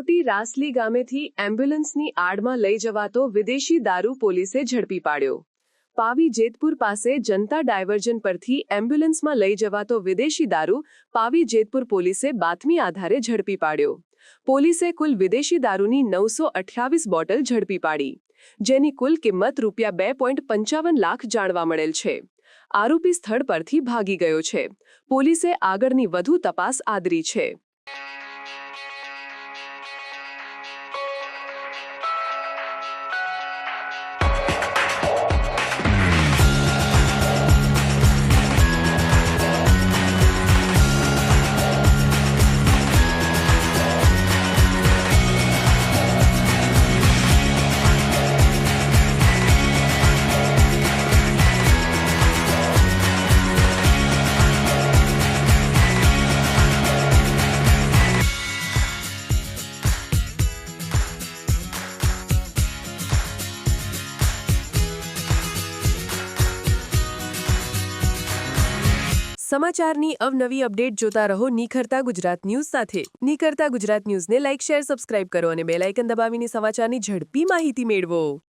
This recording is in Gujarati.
મોટી રાસલી ગામેથી એમ્બ્યુલન્સની આડમાં લઈ જવાતો વિદેશી દારૂ પોલીસે ઝડપી પાડ્યો। પાવી જેતપુર પાસે જનતા ડાયવર્જન પરથી એમ્બ્યુલન્સમાં લઈ જવાતો વિદેશી દારૂ પાવી જેતપુર પોલીસે બાતમી આધારે ઝડપી પાડ્યો। પોલીસે કુલ વિદેશી દારૂની 928 બોટલ ઝડપી પાડી, જેની કુલ કિંમત ₹2.55 લાખ જાણવા મળેલ છે। આરોપી સ્થળ પરથી ભાગી ગયો છે। પોલીસે આગળની વધુ તપાસ આદરી છે। સમાચારની અવનવી અપડેટ જોતા રહો નિખરતા ગુજરાત ન્યૂઝ સાથે। નિખરતા ગુજરાત ન્યૂઝને લાઇક, શેર, સબસ્ક્રાઇબ કરો અને બેલ આઇકન દબાવીને સમાચારની ઝડપી માહિતી મેળવો।